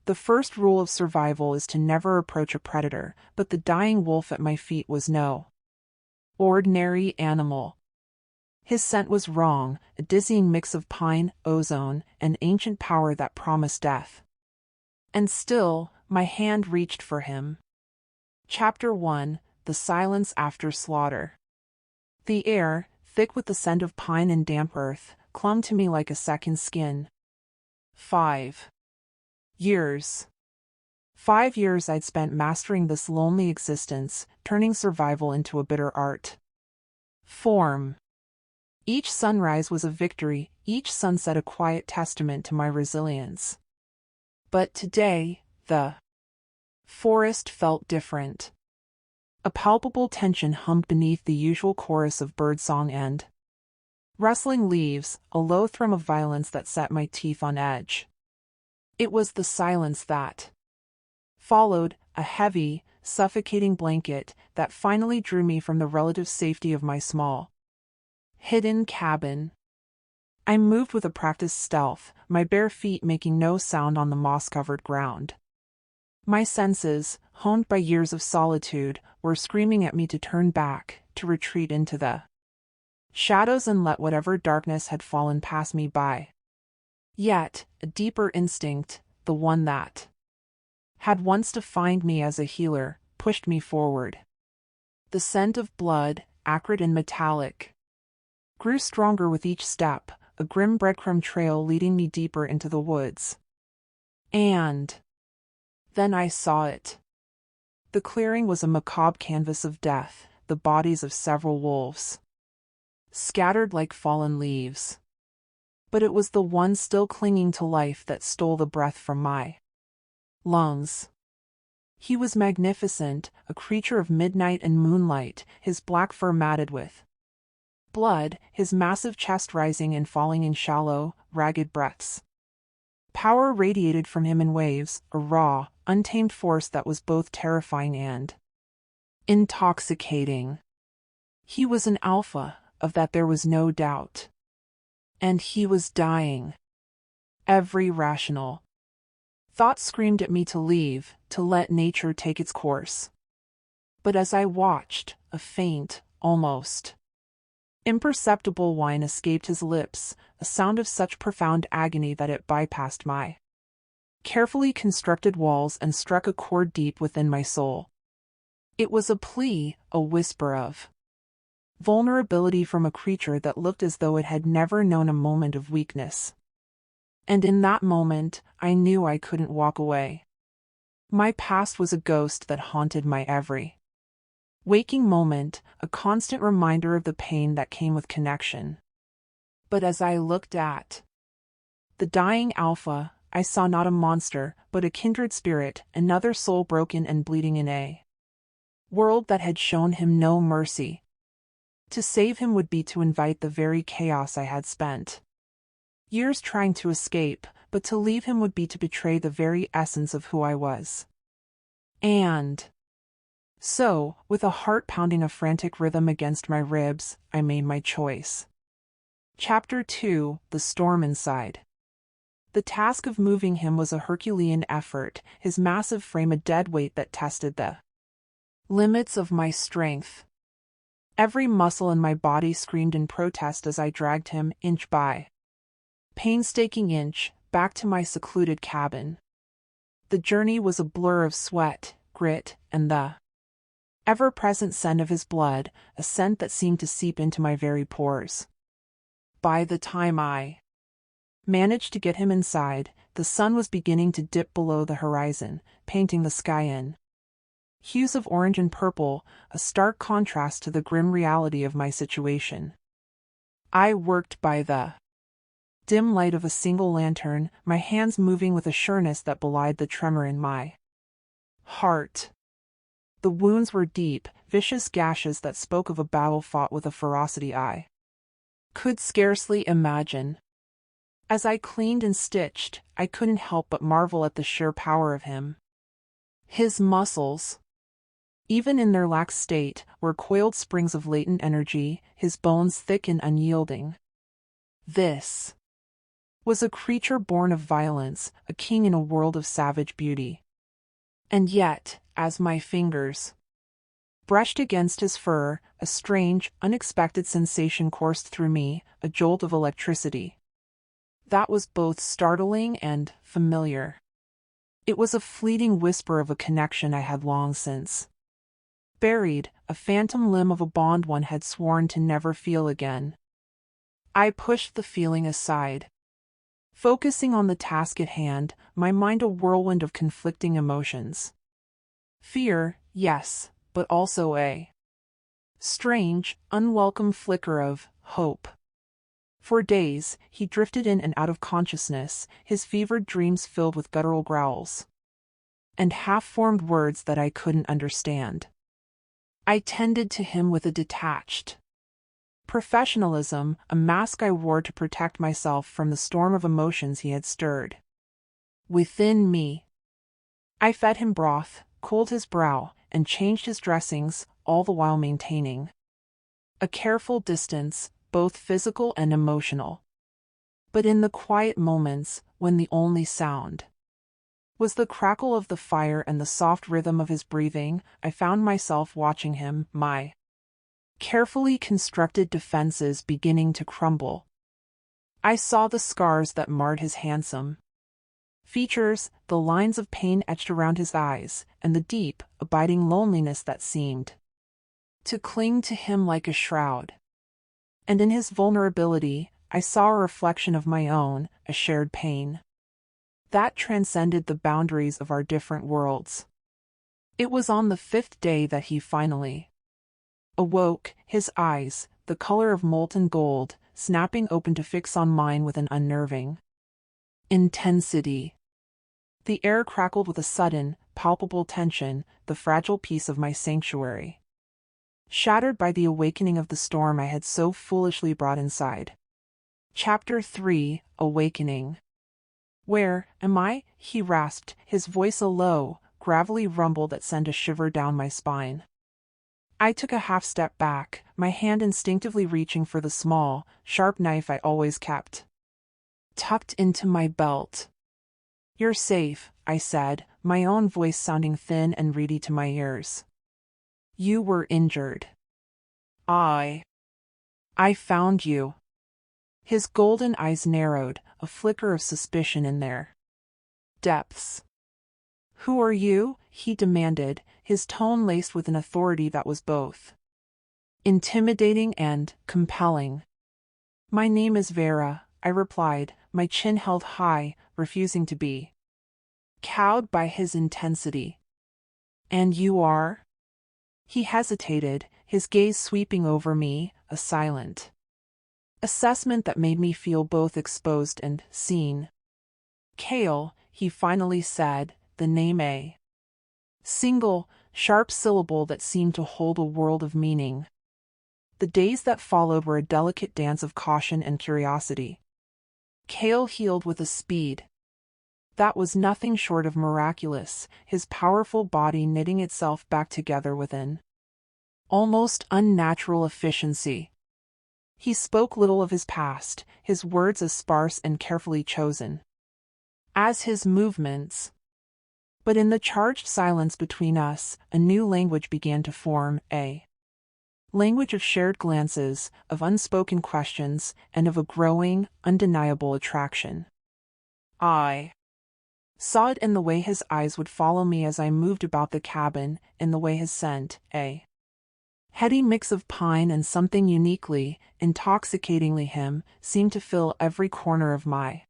The first rule of survival is to never approach a predator, but the dying wolf at my feet was no ordinary animal. His scent was wrong, a dizzying mix of pine, ozone, and ancient power that promised death. And still, my hand reached for him. Chapter 1: The Silence After Slaughter. The air, thick with the scent of pine and damp earth, clung to me like a second skin. 5 years. 5 years I'd spent mastering this lonely existence, turning survival into a bitter art form. Each sunrise was a victory, each sunset a quiet testament to my resilience. But today, the forest felt different. A palpable tension hummed beneath the usual chorus of birdsong and rustling leaves, a low thrum of violence that set my teeth on edge. It was the silence that followed, a heavy, suffocating blanket that finally drew me from the relative safety of my small, hidden cabin. I moved with a practiced stealth, my bare feet making no sound on the moss-covered ground. My senses, honed by years of solitude, were screaming at me to turn back, to retreat into the shadows and let whatever darkness had fallen pass me by. Yet, a deeper instinct, the one that had once defined me as a healer, pushed me forward. The scent of blood, acrid and metallic, grew stronger with each step, a grim breadcrumb trail leading me deeper into the woods. And then I saw it. The clearing was a macabre canvas of death, the bodies of several wolves, scattered like fallen leaves. But it was the one still clinging to life that stole the breath from my lungs. He was magnificent, a creature of midnight and moonlight, his black fur matted with blood, his massive chest rising and falling in shallow, ragged breaths. Power radiated from him in waves, a raw, untamed force that was both terrifying and intoxicating. He was an alpha, of that there was no doubt. And he was dying. Every rational thought screamed at me to leave, to let nature take its course. But as I watched, a faint, almost imperceptible whine escaped his lips, a sound of such profound agony that it bypassed my carefully constructed walls and struck a chord deep within my soul. It was a plea, a whisper of vulnerability from a creature that looked as though it had never known a moment of weakness. And in that moment, I knew I couldn't walk away. My past was a ghost that haunted my every waking moment, a constant reminder of the pain that came with connection. But as I looked at the dying alpha, I saw not a monster, but a kindred spirit, another soul broken and bleeding in a world that had shown him no mercy. To save him would be to invite the very chaos I had spent years trying to escape, but to leave him would be to betray the very essence of who I was. And so, with a heart pounding a frantic rhythm against my ribs, I made my choice. Chapter 2: The Storm Inside. The task of moving him was a Herculean effort, his massive frame a dead weight that tested the limits of my strength. Every muscle in my body screamed in protest as I dragged him, inch by painstaking inch, back to my secluded cabin. The journey was a blur of sweat, grit, and the ever-present scent of his blood, a scent that seemed to seep into my very pores. By the time I managed to get him inside, the sun was beginning to dip below the horizon, painting the sky in hues of orange and purple, a stark contrast to the grim reality of my situation. I worked by the dim light of a single lantern, my hands moving with a sureness that belied the tremor in my heart. The wounds were deep, vicious gashes that spoke of a battle fought with a ferocity I could scarcely imagine. As I cleaned and stitched, I couldn't help but marvel at the sheer power of him. His muscles, even in their lax state, were coiled springs of latent energy, his bones thick and unyielding. This was a creature born of violence, a king in a world of savage beauty. And yet, as my fingers brushed against his fur, a strange, unexpected sensation coursed through me, a jolt of electricity that was both startling and familiar. It was a fleeting whisper of a connection I had long since buried, a phantom limb of a bond one had sworn to never feel again. I pushed the feeling aside, focusing on the task at hand, my mind a whirlwind of conflicting emotions. Fear, yes, but also a strange, unwelcome flicker of hope. For days, he drifted in and out of consciousness, his fevered dreams filled with guttural growls and half-formed words that I couldn't understand. I tended to him with a detached professionalism, a mask I wore to protect myself from the storm of emotions he had stirred within me. I fed him broth, cooled his brow, and changed his dressings, all the while maintaining a careful distance, both physical and emotional. But in the quiet moments, when the only sound was the crackle of the fire and the soft rhythm of his breathing, I found myself watching him, my carefully constructed defenses beginning to crumble. I saw the scars that marred his handsome features, the lines of pain etched around his eyes, and the deep, abiding loneliness that seemed to cling to him like a shroud. And in his vulnerability, I saw a reflection of my own, a shared pain that transcended the boundaries of our different worlds. It was on the 5th day that he finally awoke, his eyes, the color of molten gold, snapping open to fix on mine with an unnerving intensity. The air crackled with a sudden, palpable tension, the fragile peace of my sanctuary shattered by the awakening of the storm I had so foolishly brought inside. Chapter 3, Awakening. "Where am I?" he rasped, his voice a low, gravelly rumble that sent a shiver down my spine. I took a half-step back, my hand instinctively reaching for the small, sharp knife I always kept tucked into my belt. "You're safe," I said, my own voice sounding thin and reedy to my ears. "You were injured. I found you." His golden eyes narrowed, a flicker of suspicion in their depths. "Who are you?" he demanded, his tone laced with an authority that was both intimidating and compelling. "My name is Vera," I replied, my chin held high, refusing to be cowed by his intensity. "And you are?" He hesitated, his gaze sweeping over me, a silent assessment that made me feel both exposed and seen. "Kale," he finally said, the name a single, sharp syllable that seemed to hold a world of meaning. The days that followed were a delicate dance of caution and curiosity. Kale healed with a speed that was nothing short of miraculous, his powerful body knitting itself back together with an almost unnatural efficiency. He spoke little of his past, his words as sparse and carefully chosen as his movements. But in the charged silence between us, a new language began to form, a language of shared glances, of unspoken questions, and of a growing, undeniable attraction. I saw it in the way his eyes would follow me as I moved about the cabin, in the way his scent, a heady mix of pine and something uniquely, intoxicatingly him, seemed to fill every corner of my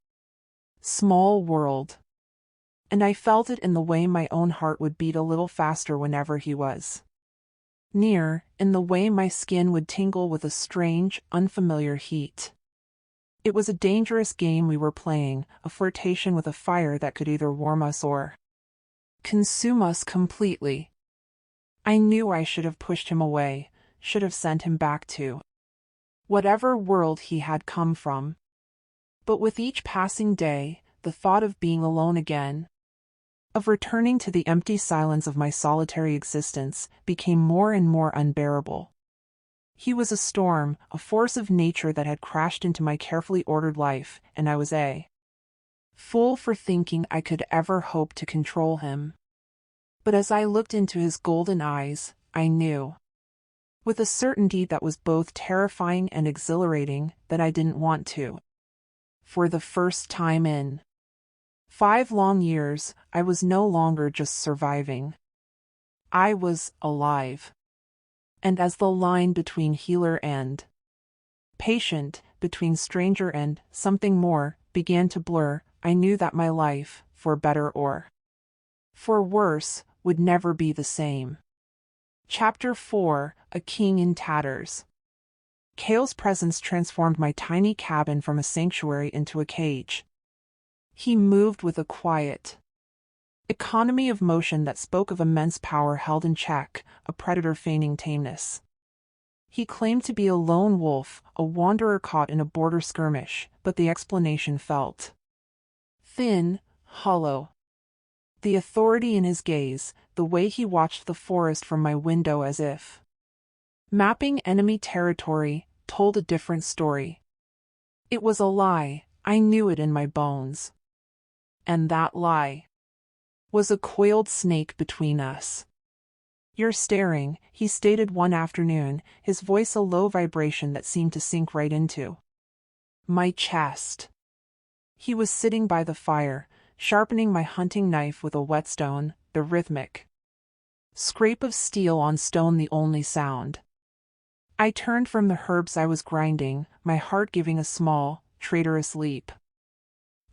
small world. And I felt it in the way my own heart would beat a little faster whenever he was near, in the way my skin would tingle with a strange, unfamiliar heat. It was a dangerous game we were playing, a flirtation with a fire that could either warm us or consume us completely. I knew I should have pushed him away, should have sent him back to whatever world he had come from. But with each passing day, the thought of being alone again, of returning to the empty silence of my solitary existence, became more and more unbearable. He was a storm, a force of nature that had crashed into my carefully ordered life, and I was a fool for thinking I could ever hope to control him. But as I looked into his golden eyes, I knew, with a certainty that was both terrifying and exhilarating, that I didn't want to. For the first time in 5 long years, I was no longer just surviving. I was alive. And as the line between healer and patient, between stranger and something more, began to blur, I knew that my life, for better or for worse, would never be the same. Chapter 4: A King in Tatters. Kale's presence transformed my tiny cabin from a sanctuary into a cage. He moved with a quiet economy of motion that spoke of immense power held in check, a predator feigning tameness. He claimed to be a lone wolf, a wanderer caught in a border skirmish, but the explanation felt thin, hollow. The authority in his gaze, the way he watched the forest from my window as if mapping enemy territory, told a different story. It was a lie, I knew it in my bones. And that lie was a coiled snake between us. "You're staring," he stated one afternoon, his voice a low vibration that seemed to sink right into my chest. He was sitting by the fire, sharpening my hunting knife with a whetstone, the rhythmic scrape of steel on stone the only sound. I turned from the herbs I was grinding, my heart giving a small, traitorous leap.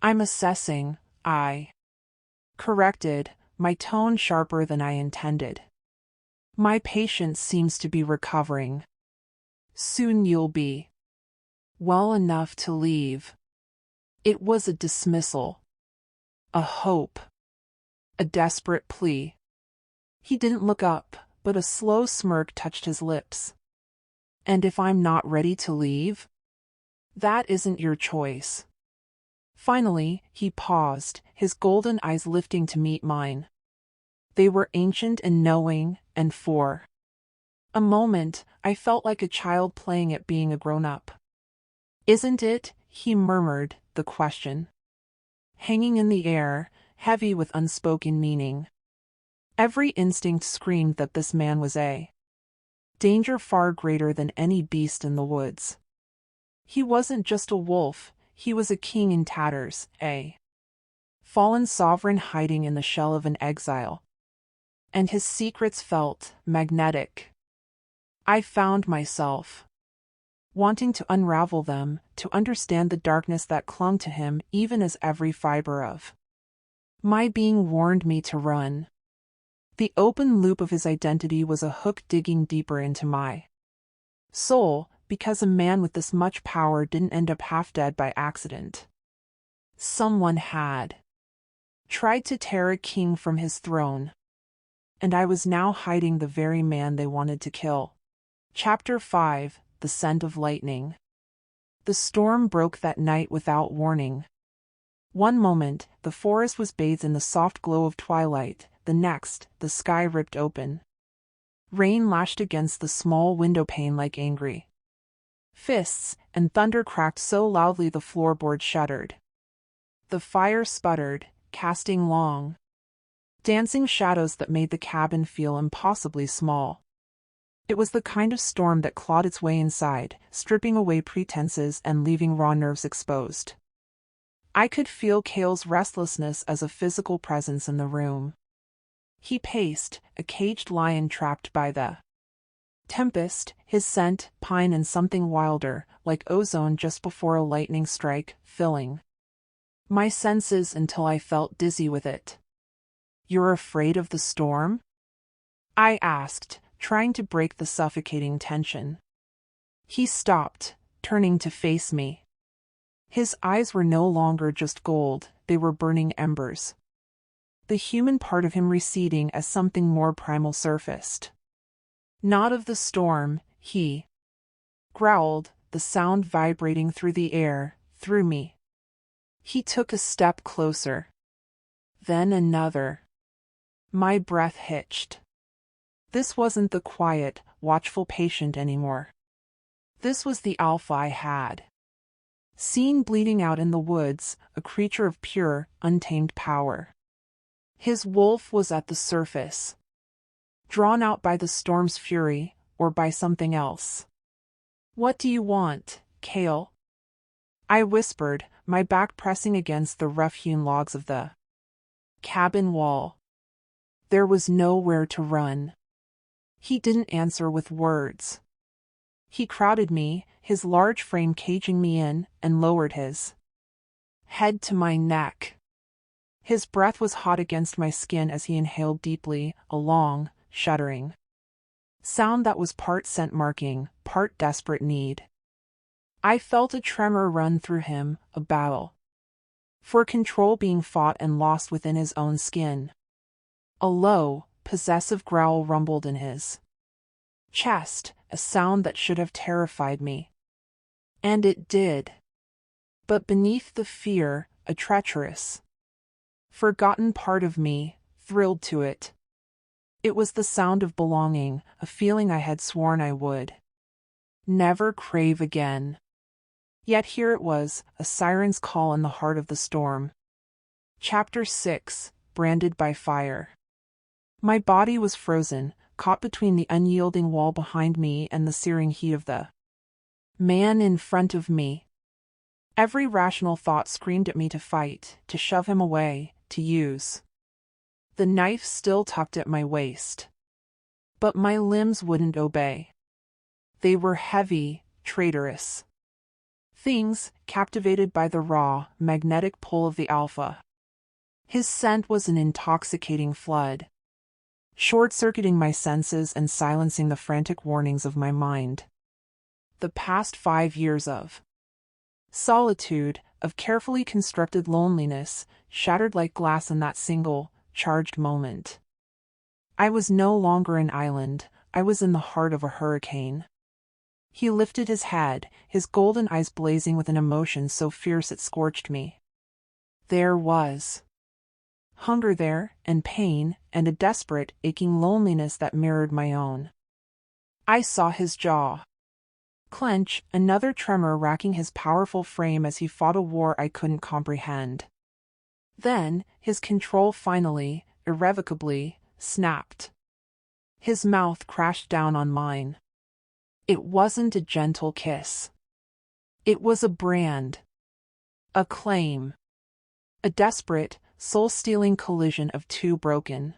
"I'm assessing," I corrected, my tone sharper than I intended. "My patience seems to be recovering. Soon you'll be well enough to leave." It was a dismissal, a hope, a desperate plea. He didn't look up, but a slow smirk touched his lips. "And if I'm not ready to leave? That isn't your choice." Finally, he paused, his golden eyes lifting to meet mine. They were ancient and knowing, and for a moment, I felt like a child playing at being a grown-up. "Isn't it?" he murmured, the question hanging in the air, heavy with unspoken meaning. Every instinct screamed that this man was a danger far greater than any beast in the woods. He wasn't just a wolf, he was a king in tatters, a fallen sovereign hiding in the shell of an exile. And his secrets felt magnetic. I found myself wanting to unravel them, to understand the darkness that clung to him even as every fiber of my being warned me to run. The open loop of his identity was a hook digging deeper into my soul, because a man with this much power didn't end up half dead by accident. Someone had tried to tear a king from his throne, and I was now hiding the very man they wanted to kill. Chapter 5: The Scent of Lightning. The storm broke that night without warning. One moment, the forest was bathed in the soft glow of twilight, the next, the sky ripped open. Rain lashed against the small window pane like angry fists, and thunder cracked so loudly the floorboard shuddered. The fire sputtered, casting long, dancing shadows that made the cabin feel impossibly small. It was the kind of storm that clawed its way inside, stripping away pretenses and leaving raw nerves exposed. I could feel Kale's restlessness as a physical presence in the room. He paced, a caged lion trapped by the tempest, his scent, pine and something wilder, like ozone just before a lightning strike, filling my senses until I felt dizzy with it. "You're afraid of the storm?" I asked, trying to break the suffocating tension. He stopped, turning to face me. His eyes were no longer just gold, they were burning embers. The human part of him receding as something more primal surfaced. "Not of the storm," he growled, the sound vibrating through the air, through me. He took a step closer. Then another. My breath hitched. This wasn't the quiet, watchful patient anymore. This was the alpha I had seen bleeding out in the woods, a creature of pure, untamed power. His wolf was at the surface, drawn out by the storm's fury, or by something else. "What do you want, Kale?" I whispered, my back pressing against the rough-hewn logs of the cabin wall. There was nowhere to run. He didn't answer with words. He crowded me, his large frame caging me in, and lowered his head to my neck. His breath was hot against my skin as he inhaled deeply, a long, shuddering sound that was part scent-marking, part desperate need. I felt a tremor run through him, a battle for control being fought and lost within his own skin. A low, possessive growl rumbled in his chest, a sound that should have terrified me. And it did. But beneath the fear, a treacherous, forgotten part of me thrilled to it. It was the sound of belonging, a feeling I had sworn I would never crave again. Yet here it was, a siren's call in the heart of the storm. Chapter 6, Branded by Fire. My body was frozen, caught between the unyielding wall behind me and the searing heat of the man in front of me. Every rational thought screamed at me to fight, to shove him away, to use the knife still tucked at my waist. But my limbs wouldn't obey. They were heavy, traitorous things, captivated by the raw, magnetic pull of the alpha. His scent was an intoxicating flood, short-circuiting my senses and silencing the frantic warnings of my mind. The past 5 years of solitude, of carefully constructed loneliness, shattered like glass in that single, charged moment. I was no longer an island, I was in the heart of a hurricane. He lifted his head, his golden eyes blazing with an emotion so fierce it scorched me. There was hunger there, and pain, and a desperate, aching loneliness that mirrored my own. I saw his jaw clench, another tremor racking his powerful frame as he fought a war I couldn't comprehend. Then, his control finally, irrevocably, snapped. His mouth crashed down on mine. It wasn't a gentle kiss. It was a brand. A claim. A desperate, soul-stealing collision of two broken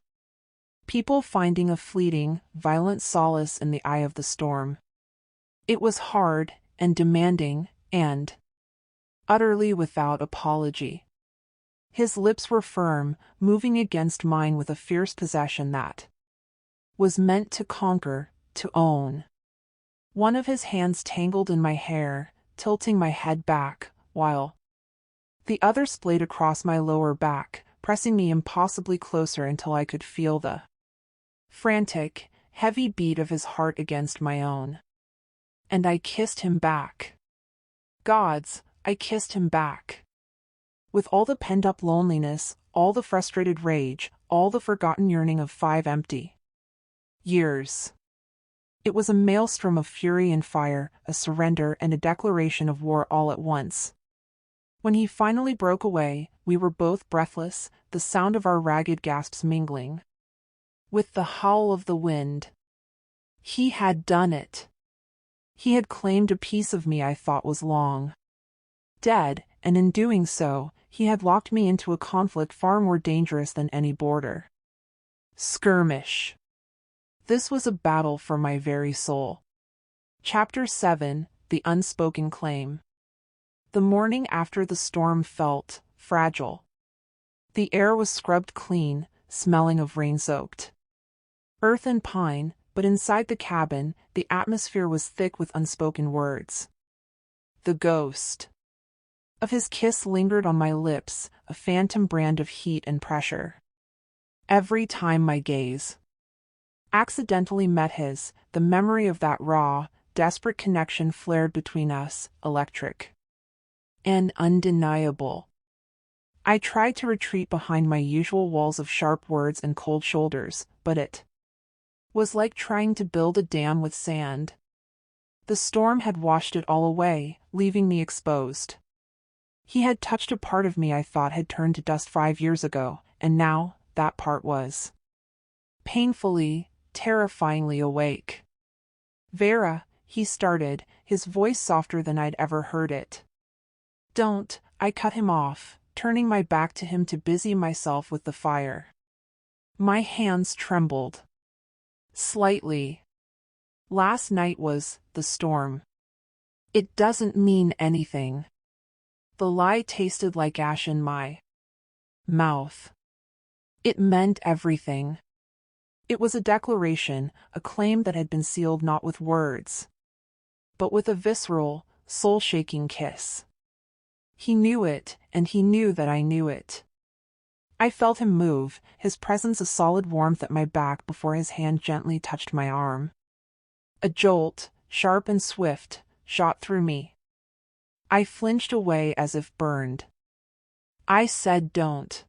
people finding a fleeting, violent solace in the eye of the storm. It was hard, and demanding, and utterly without apology. His lips were firm, moving against mine with a fierce possession that was meant to conquer, to own. One of his hands tangled in my hair, tilting my head back, while the other splayed across my lower back, pressing me impossibly closer until I could feel the frantic, heavy beat of his heart against my own. And I kissed him back. Gods, I kissed him back. With all the pent-up loneliness, all the frustrated rage, all the forgotten yearning of 5 empty years. It was a maelstrom of fury and fire, a surrender and a declaration of war all at once. When he finally broke away, we were both breathless, the sound of our ragged gasps mingling with the howl of the wind. He had done it. He had claimed a piece of me I thought was long dead, and in doing so, he had locked me into a conflict far more dangerous than any border skirmish. This was a battle for my very soul. Chapter 7, The Unspoken Claim. The morning after the storm felt fragile. The air was scrubbed clean, smelling of rain-soaked earth and pine, but inside the cabin, the atmosphere was thick with unspoken words. The ghost of his kiss lingered on my lips, a phantom brand of heat and pressure. Every time my gaze accidentally met his, the memory of that raw, desperate connection flared between us, electric and undeniable. I tried to retreat behind my usual walls of sharp words and cold shoulders, but it was like trying to build a dam with sand. The storm had washed it all away, leaving me exposed. He had touched a part of me I thought had turned to dust 5 years ago, and now, that part was painfully, terrifyingly awake. Vera, he started, his voice softer than I'd ever heard it. Don't, I cut him off, turning my back to him to busy myself with the fire. My hands trembled. Slightly. Last night was the storm. It doesn't mean anything. The lie tasted like ash in my mouth. It meant everything. It was a declaration, a claim that had been sealed not with words, but with a visceral, soul-shaking kiss. He knew it, and he knew that I knew it. I felt him move, his presence a solid warmth at my back before his hand gently touched my arm. A jolt, sharp and swift, shot through me. I flinched away as if burned. I said don't.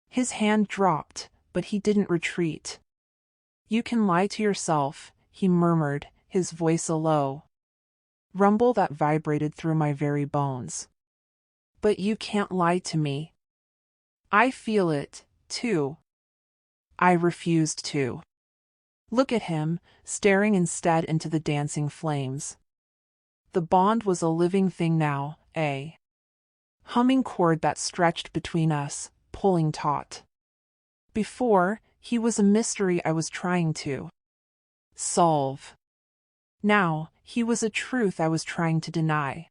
His hand dropped, but he didn't retreat. You can lie to yourself, he murmured, his voice a low rumble that vibrated through my very bones. But you can't lie to me. I feel it, too. I refused to look at him, staring instead into the dancing flames. The bond was a living thing now, a humming chord that stretched between us, pulling taut. Before, he was a mystery I was trying to solve. Now, he was a truth I was trying to deny.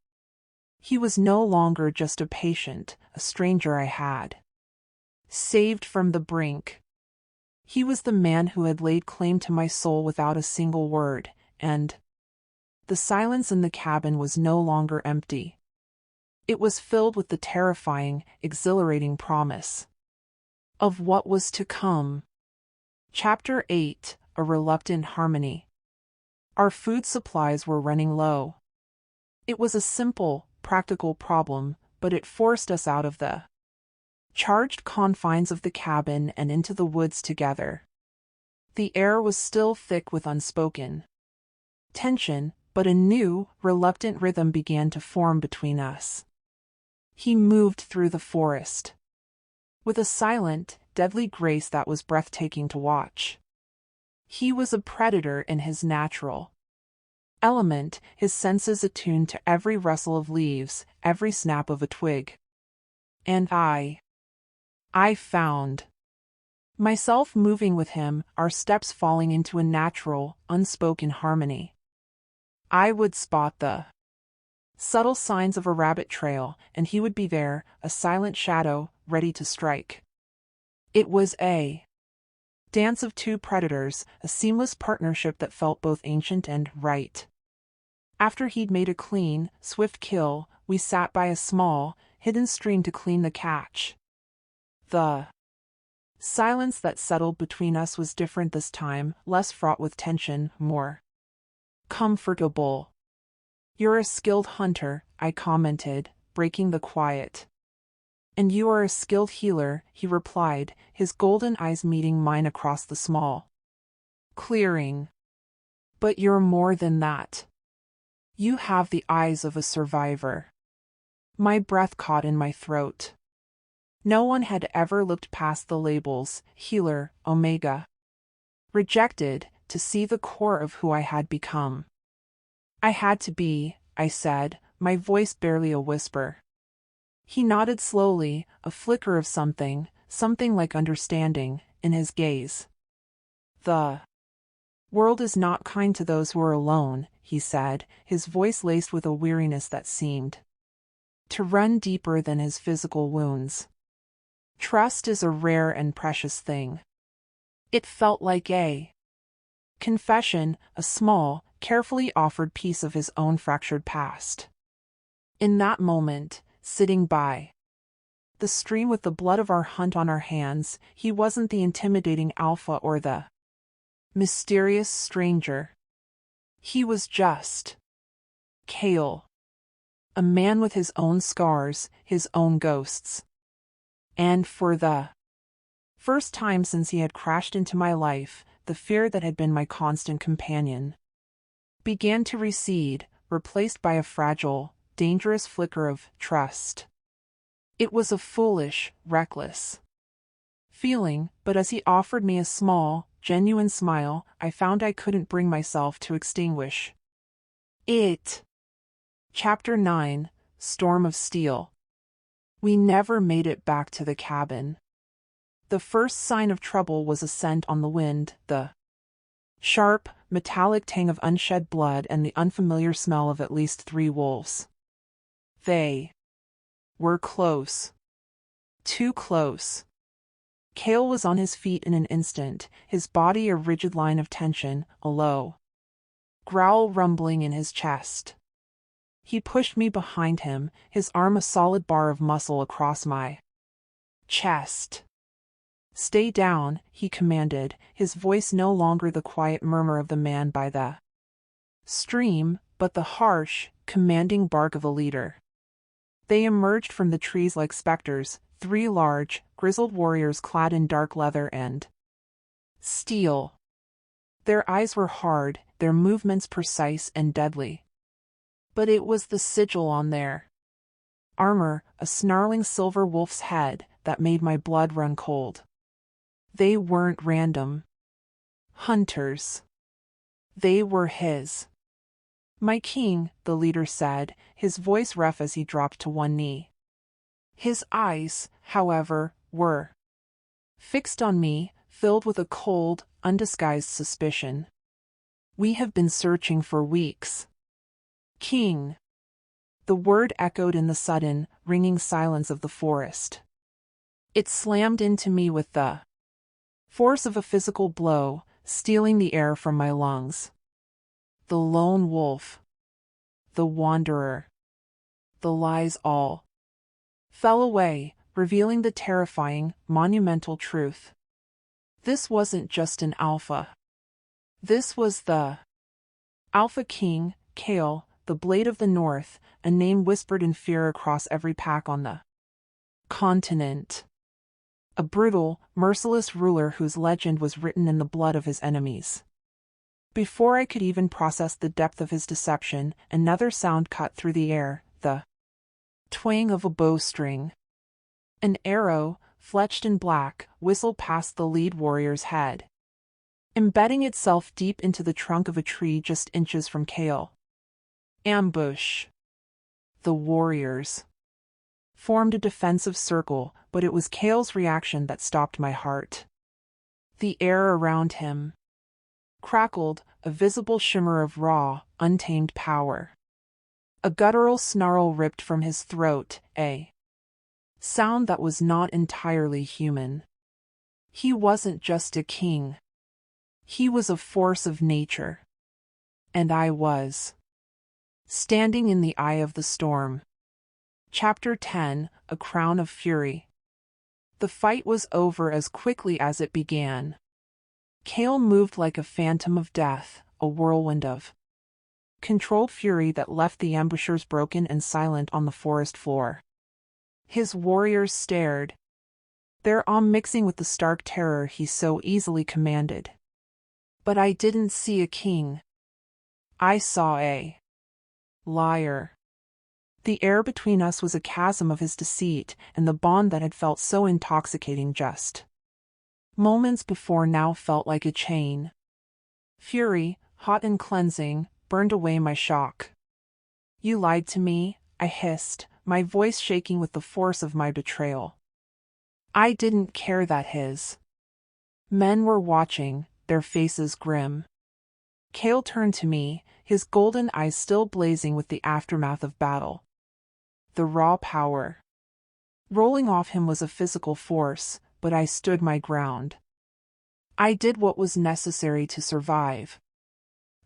He was no longer just a patient, a stranger I had saved from the brink. He was the man who had laid claim to my soul without a single word, and the silence in the cabin was no longer empty. It was filled with the terrifying, exhilarating promise of what was to come. Chapter 8: A Reluctant Harmony. Our food supplies were running low. It was a simple, practical problem, but it forced us out of the charged confines of the cabin and into the woods together. The air was still thick with unspoken tension, but a new, reluctant rhythm began to form between us. He moved through the forest with a silent, deadly grace that was breathtaking to watch. He was a predator in his natural element, his senses attuned to every rustle of leaves, every snap of a twig. And I found myself moving with him, our steps falling into a natural, unspoken harmony. I would spot the subtle signs of a rabbit trail, and he would be there, a silent shadow, ready to strike. It was a dance of two predators, a seamless partnership that felt both ancient and right. After he'd made a clean, swift kill, we sat by a small, hidden stream to clean the catch. The silence that settled between us was different this time, less fraught with tension, more comfortable. You're a skilled hunter, I commented, breaking the quiet. And you are a skilled healer, he replied, his golden eyes meeting mine across the small clearing. But you're more than that. You have the eyes of a survivor. My breath caught in my throat. No one had ever looked past the labels, healer, omega. Rejected, to see the core of who I had become. I had to be, I said, my voice barely a whisper. He nodded slowly, a flicker of something like understanding, in his gaze. The world is not kind to those who are alone, he said, his voice laced with a weariness that seemed to run deeper than his physical wounds. Trust is a rare and precious thing. It felt like a confession, a small, carefully offered piece of his own fractured past. In that moment, sitting by the stream with the blood of our hunt on our hands, he wasn't the intimidating alpha or the mysterious stranger. He was just Kale. A man with his own scars, his own ghosts. And for the first time since he had crashed into my life, the fear that had been my constant companion began to recede, replaced by a fragile, dangerous flicker of trust. It was a foolish, reckless feeling, but as he offered me a small, genuine smile, I found I couldn't bring myself to extinguish it. Chapter 9, Storm of Steel. We never made it back to the cabin. The first sign of trouble was a scent on the wind, the sharp, metallic tang of unshed blood and the unfamiliar smell of at least 3 wolves. They were close. Too close. Cale was on his feet in an instant, his body a rigid line of tension, a low growl rumbling in his chest. He pushed me behind him, his arm a solid bar of muscle across my chest. "Stay down," he commanded, his voice no longer the quiet murmur of the man by the stream, but the harsh, commanding bark of a leader. They emerged from the trees like specters, 3 large, grizzled warriors clad in dark leather and steel. Their eyes were hard, their movements precise and deadly. But it was the sigil on their armor, a snarling silver wolf's head, that made my blood run cold. They weren't random hunters. They were his. "My king," the leader said, his voice rough as he dropped to one knee. His eyes, however, were fixed on me, filled with a cold, undisguised suspicion. "We have been searching for weeks, King." The word echoed in the sudden, ringing silence of the forest. It slammed into me with the force of a physical blow, stealing the air from my lungs. The lone wolf, the wanderer, the lies all fell away, revealing the terrifying, monumental truth. This wasn't just an alpha. This was the Alpha King, Cale, the Blade of the North, a name whispered in fear across every pack on the continent. A brutal, merciless ruler whose legend was written in the blood of his enemies. Before I could even process the depth of his deception, another sound cut through the air, the twang of a bowstring. An arrow, fletched in black, whistled past the lead warrior's head, embedding itself deep into the trunk of a tree just inches from Cale. Ambush. The warriors formed a defensive circle, but it was Cale's reaction that stopped my heart. The air around him crackled, a visible shimmer of raw, untamed power. A guttural snarl ripped from his throat, a sound that was not entirely human. He wasn't just a king. He was a force of nature. And I was standing in the eye of the storm. Chapter 10, A Crown of Fury. The fight was over as quickly as it began. Cale moved like a phantom of death, a whirlwind of controlled fury that left the ambushers broken and silent on the forest floor. His warriors stared, their awe mixing with the stark terror he so easily commanded. But I didn't see a king. I saw a liar. The air between us was a chasm of his deceit, and the bond that had felt so intoxicating just moments before now felt like a chain. Fury, hot and cleansing, burned away my shock. "You lied to me," I hissed, my voice shaking with the force of my betrayal. I didn't care that his men were watching, their faces grim. Cale turned to me, his golden eyes still blazing with the aftermath of battle. The raw power rolling off him was a physical force, but I stood my ground. I did what was necessary to survive.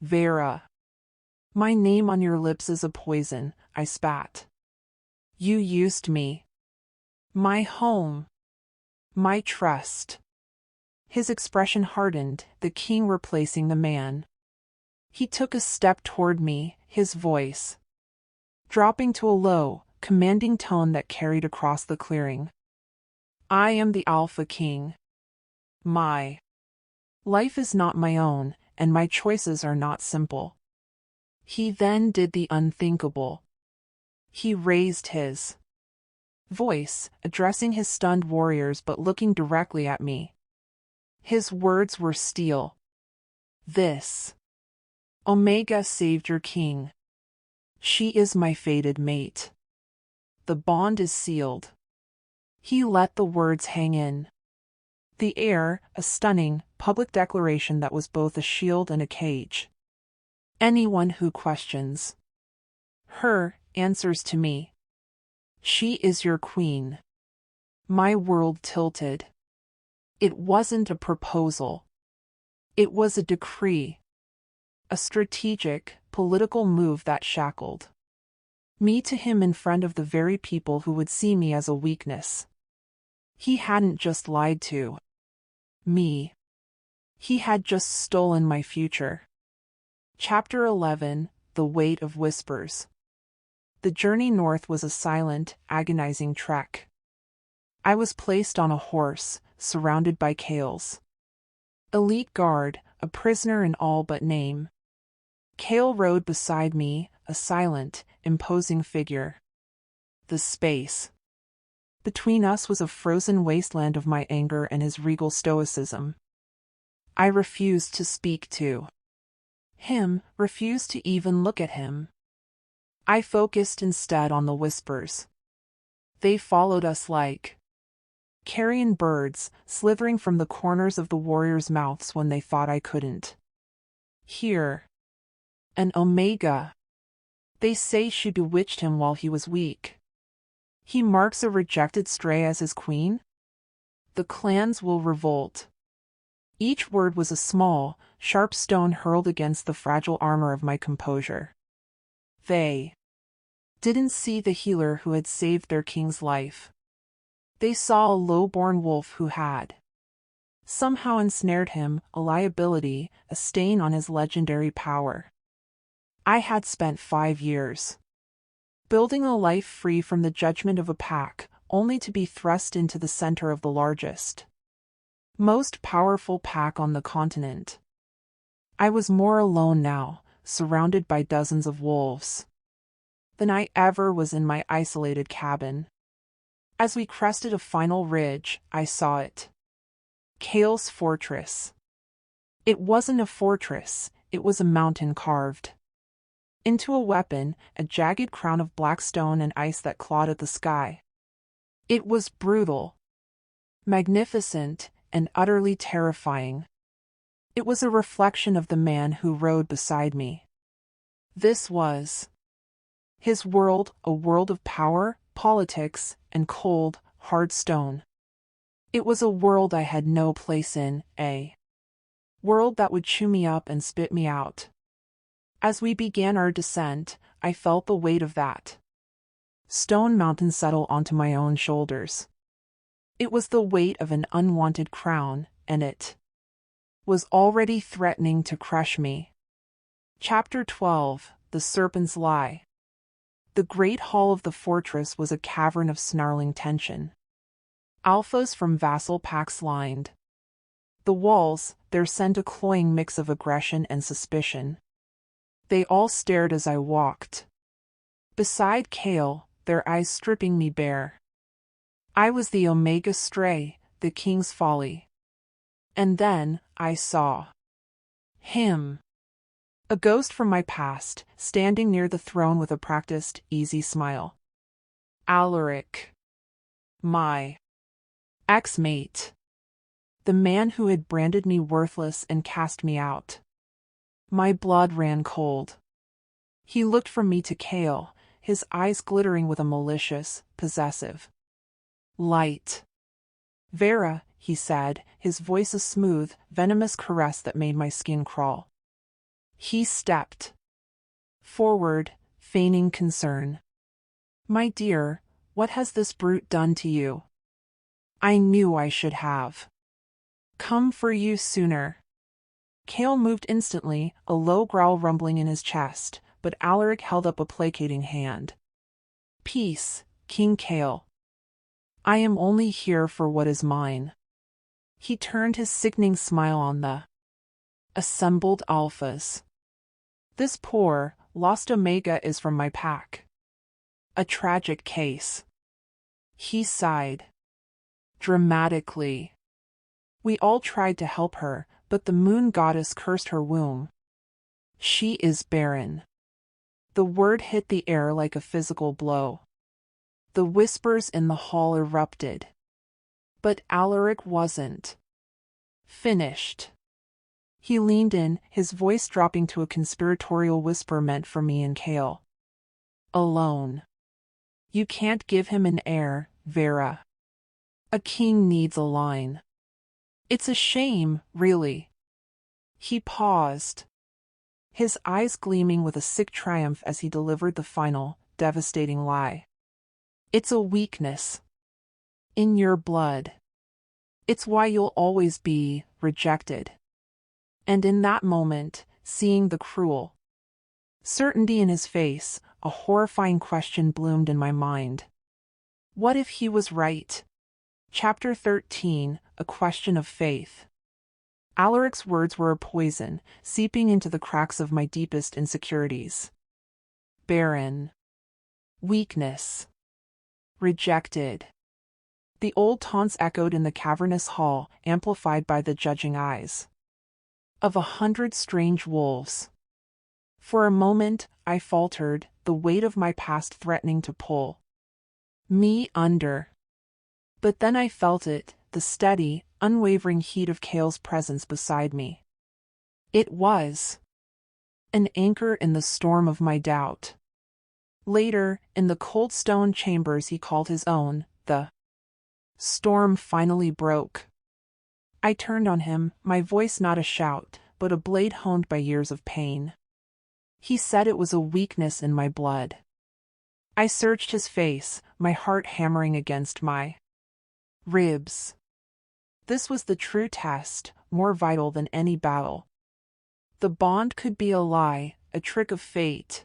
"Vera. My name on your lips is a poison," I spat. "You used me. My home. My trust." His expression hardened, the king replacing the man. He took a step toward me, his voice dropping to a low, commanding tone that carried across the clearing. "I am the Alpha King. My life is not my own, and my choices are not simple. He then did the unthinkable. He raised his voice, addressing his stunned warriors but looking directly at me. His words were steel. This Omega saved your king. She is my fated mate. The bond is sealed. He let the words hang in the air, a stunning, public declaration that was both a shield and a cage. Anyone who questions her answers to me. She is your queen. My world tilted. It wasn't a proposal. It was a decree. A strategic, political move that shackled me to him in front of the very people who would see me as a weakness. He hadn't just lied to me. He had just stolen my future. Chapter 11: The Weight of Whispers. The journey north was a silent, agonizing trek. I was placed on a horse, surrounded by Kale's elite guard, a prisoner in all but name. Kale rode beside me, a silent, imposing figure. The space between us was a frozen wasteland of my anger and his regal stoicism. I refused to speak to him, refused to even look at him. I focused instead on the whispers. They followed us like carrion birds, slithering from the corners of the warriors' mouths when they thought I couldn't hear. An Omega. They say she bewitched him while he was weak. He marks a rejected stray as his queen? The clans will revolt. Each word was a small, sharp stone hurled against the fragile armor of my composure. They didn't see the healer who had saved their king's life. They saw a low-born wolf who had somehow ensnared him, a liability, a stain on his legendary power. I had spent 5 years building a life free from the judgment of a pack, only to be thrust into the center of the largest, most powerful pack on the continent. I was more alone now, surrounded by dozens of wolves, than I ever was in my isolated cabin. As we crested a final ridge, I saw it. Kale's fortress. It wasn't a fortress, it was a mountain carved into a weapon, a jagged crown of black stone and ice that clawed at the sky. It was brutal, magnificent, and utterly terrifying. It was a reflection of the man who rode beside me. This was his world, a world of power, politics, and cold, hard stone. It was a world I had no place in, a world that would chew me up and spit me out. As we began our descent, I felt the weight of that stone mountain settle onto my own shoulders. It was the weight of an unwanted crown, and it was already threatening to crush me. Chapter 12: The Serpent's Lie. The great hall of the fortress was a cavern of snarling tension. Alphas from vassal packs lined the walls, their scent a cloying mix of aggression and suspicion. They all stared as I walked beside Kale, their eyes stripping me bare. I was the Omega stray, the king's folly. And then, I saw him. A ghost from my past, standing near the throne with a practiced, easy smile. Alaric. My ex-mate. The man who had branded me worthless and cast me out. My blood ran cold. He looked from me to Kale, his eyes glittering with a malicious, possessive light. Vera, he said, his voice a smooth, venomous caress that made my skin crawl. He stepped forward, feigning concern. My dear, what has this brute done to you? I knew I should have come for you sooner. Kale moved instantly, a low growl rumbling in his chest, but Alaric held up a placating hand. Peace, King Kale. I am only here for what is mine. He turned his sickening smile on the assembled alphas. This poor, Lost Omega is from my pack. A tragic case. He sighed. Dramatically. We all tried to help her, but the moon goddess cursed her womb. She is barren. The word hit the air like a physical blow. The whispers in the hall erupted. But Alaric wasn't finished. He leaned in, his voice dropping to a conspiratorial whisper meant for me and Kale. Alone. You can't give him an heir, Vera. A king needs a line. It's a shame, really. He paused, his eyes gleaming with a sick triumph as he delivered the final, devastating lie. It's a weakness. In your blood. It's why you'll always be rejected. And in that moment, seeing the cruel certainty in his face, a horrifying question bloomed in my mind. What if he was right? Chapter 13, A Question of Faith. Alaric's words were a poison, seeping into the cracks of my deepest insecurities. Barren. Weakness. Rejected. The old taunts echoed in the cavernous hall, amplified by the judging eyes of 100 strange wolves. For a moment, I faltered, the weight of my past threatening to pull me under. But then I felt it, the steady, unwavering heat of Kale's presence beside me. It was an anchor in the storm of my doubt. Later, in the cold stone chambers he called his own, the storm finally broke. I turned on him, my voice not a shout, but a blade honed by years of pain. He said it was a weakness in my blood. I searched his face, my heart hammering against my ribs. This was the true test, more vital than any battle. The bond could be a lie, a trick of fate.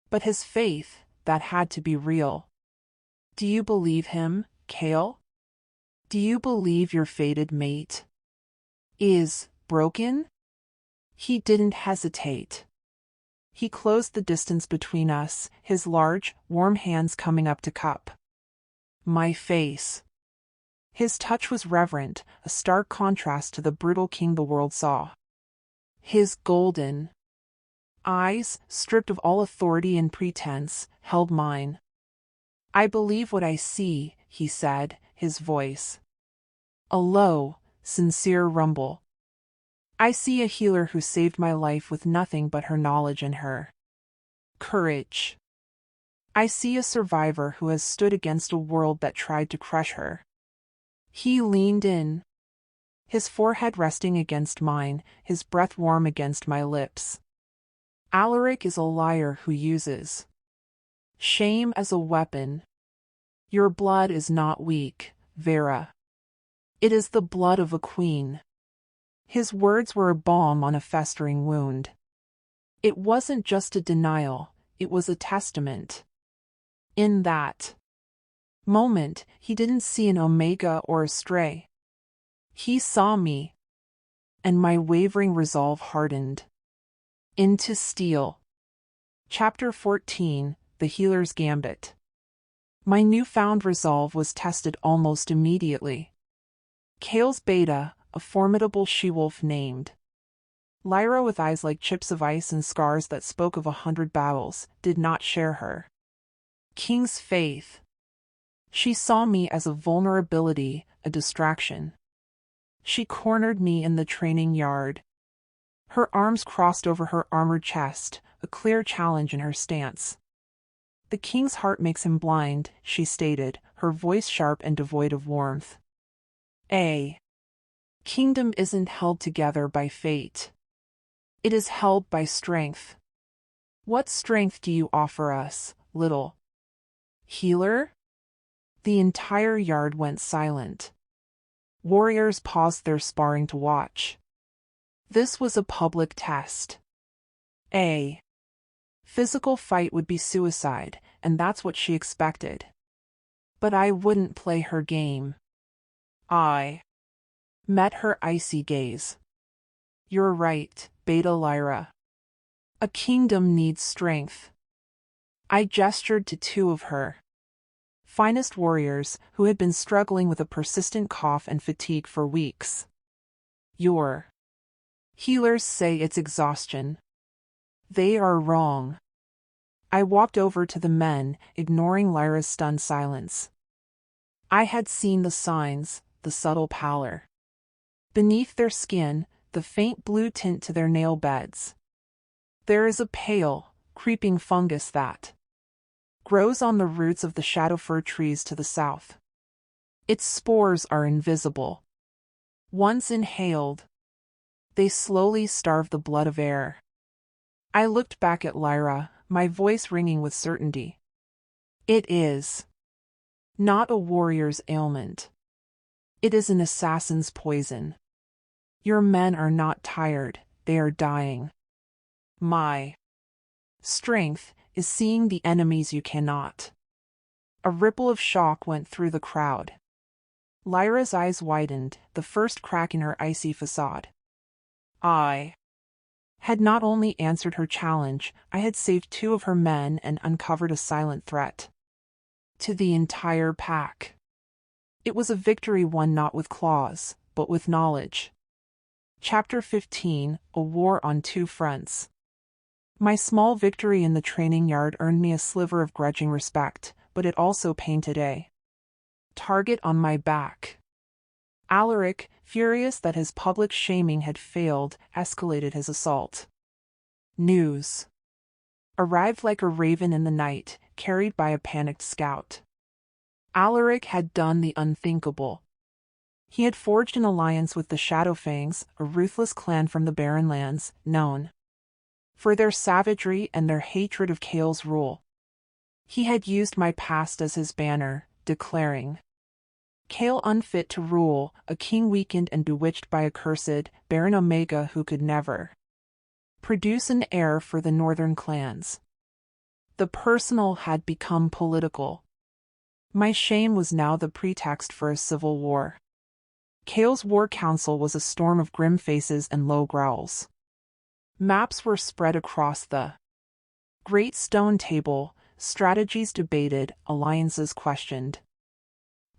But his faith, that had to be real. Do you believe him, Kale? Do you believe your fated mate is broken? He didn't hesitate. He closed the distance between us, his large, warm hands coming up to cup my face. His touch was reverent, a stark contrast to the brutal king the world saw. His golden eyes, stripped of all authority and pretense, held mine. I believe what I see, he said, his voice a low, sincere rumble. I see a healer who saved my life with nothing but her knowledge and her courage. I see a survivor who has stood against a world that tried to crush her. He leaned in, his forehead resting against mine, his breath warm against my lips. Alaric is a liar who uses shame as a weapon. Your blood is not weak, Vera. It is the blood of a queen. His words were a balm on a festering wound. It wasn't just a denial, it was a testament. In that moment, he didn't see an Omega or a stray. He saw me, and my wavering resolve hardened into steel. Chapter 14, The Healer's Gambit. My newfound resolve was tested almost immediately. Kale's beta, a formidable she-wolf named Lyra with eyes like chips of ice and scars that spoke of 100 battles, did not share her king's faith. She saw me as a vulnerability, a distraction. She cornered me in the training yard. Her arms crossed over her armored chest, a clear challenge in her stance. The king's heart makes him blind, she stated, her voice sharp and devoid of warmth. A kingdom isn't held together by fate. It is held by strength. What strength do you offer us, little healer? The entire yard went silent. Warriors paused their sparring to watch. This was a public test. A physical fight would be suicide, and that's what she expected. But I wouldn't play her game. I met her icy gaze. You're right, Beta Lyra. A kingdom needs strength. I gestured to two of her finest warriors who had been struggling with a persistent cough and fatigue for weeks. Your healers say it's exhaustion. They are wrong. I walked over to the men, ignoring Lyra's stunned silence. I had seen the signs, the subtle pallor beneath their skin, the faint blue tint to their nail beds. There is a pale, creeping fungus that grows on the roots of the shadow fir trees to the south. Its spores are invisible. Once inhaled, they slowly starve the blood of air. I looked back at Lyra, my voice ringing with certainty. It is not a warrior's ailment. It is an assassin's poison. Your men are not tired, they are dying. My strength is seeing the enemies you cannot. A ripple of shock went through the crowd. Lyra's eyes widened, the first crack in her icy facade. I had not only answered her challenge, I had saved two of her men and uncovered a silent threat to the entire pack. It was a victory won not with claws, but with knowledge. Chapter 15: A War on Two Fronts. My small victory in the training yard earned me a sliver of grudging respect, but it also painted a target on my back. Alaric, furious that his public shaming had failed, escalated his assault. News arrived like a raven in the night, carried by a panicked scout. Alaric had done the unthinkable. He had forged an alliance with the Shadowfangs, a ruthless clan from the Barren Lands, known for their savagery and their hatred of Kale's rule. He had used my past as his banner, declaring Kale unfit to rule, a king weakened and bewitched by a cursed, barren Omega who could never produce an heir for the northern clans. The personal had become political. My shame was now the pretext for a civil war. Kale's war council was a storm of grim faces and low growls. Maps were spread across the great stone table, strategies debated, alliances questioned.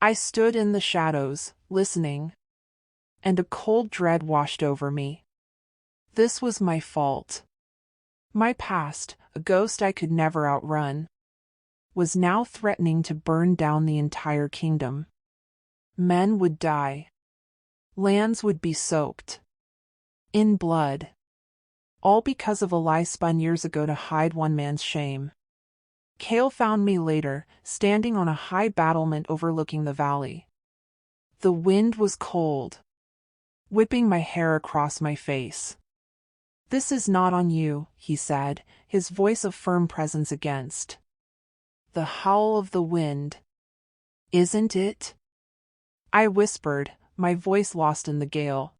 I stood in the shadows, listening, and a cold dread washed over me. This was my fault. My past, a ghost I could never outrun, was now threatening to burn down the entire kingdom. Men would die. Lands would be soaked in blood. All because of a lie spun years ago to hide one man's shame. Kale found me later, standing on a high battlement overlooking the valley. The wind was cold, whipping my hair across my face. "This is not on you," he said, his voice a firm presence against the howl of the wind. "Isn't it?" I whispered, my voice lost in the gale.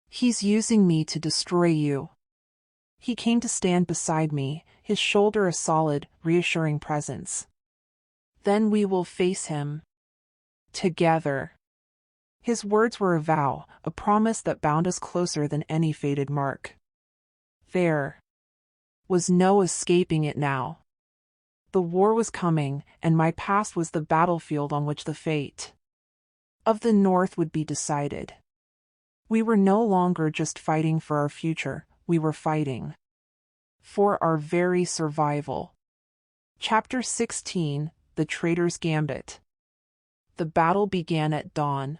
"He's using me to destroy you." He came to stand beside me, his shoulder a solid, reassuring presence. "Then we will face him together." His words were a vow, a promise that bound us closer than any fated mark. There was no escaping it now. The war was coming, and my past was the battlefield on which the fate of the North would be decided. We were no longer just fighting for our future, we were fighting for our very survival. Chapter 16: The Traitor's Gambit. The battle began at dawn.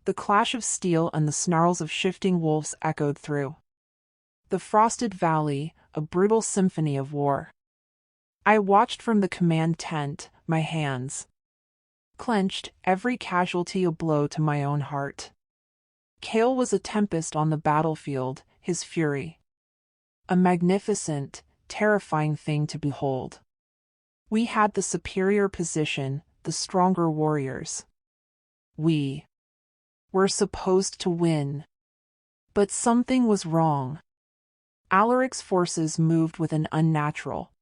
The clash of steel and the snarls of shifting wolves echoed through the frosted valley, a brutal symphony of war. I watched from the command tent, my hands clenched, every casualty a blow to my own heart. Kale was a tempest on the battlefield, his fury a magnificent, terrifying thing to behold. We had the superior position, the stronger warriors. We were supposed to win. But something was wrong. Alaric's forces moved with an unnatural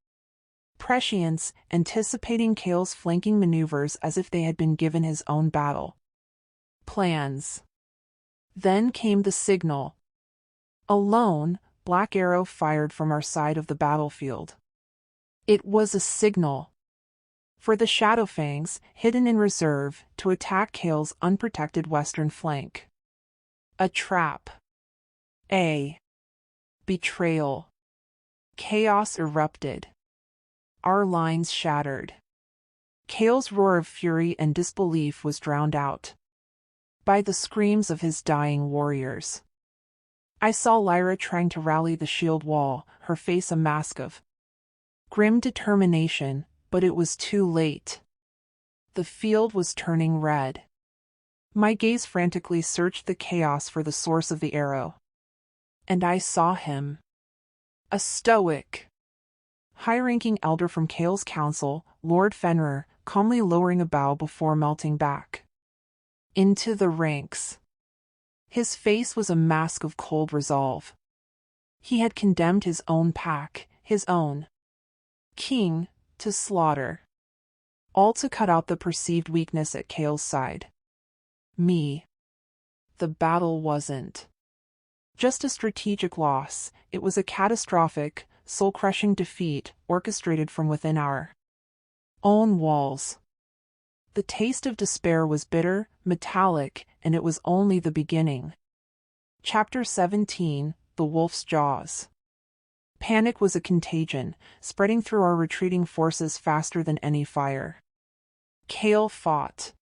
prescience, anticipating Kale's flanking maneuvers as if they had been given his own battle plans. Then came the signal. Alone, black arrow fired from our side of the battlefield. It was a signal for the Shadowfangs, hidden in reserve, to attack Kale's unprotected western flank. A trap. A betrayal. Chaos erupted. Our lines shattered. Kale's roar of fury and disbelief was drowned out by the screams of his dying warriors. I saw Lyra trying to rally the shield wall, her face a mask of grim determination, but it was too late. The field was turning red. My gaze frantically searched the chaos for the source of the arrow. And I saw him. A stoic, high-ranking elder from Kale's council, Lord Fenrir, calmly lowering a bow before melting back into the ranks. His face was a mask of cold resolve. He had condemned his own pack, his own king, to slaughter. All to cut out the perceived weakness at Kale's side. Me. The battle wasn't just a strategic loss, it was a catastrophic, soul-crushing defeat orchestrated from within our own walls. The taste of despair was bitter, metallic, and it was only the beginning. Chapter 17, The Wolf's Jaws. Panic was a contagion, spreading through our retreating forces faster than any fire. Kale fought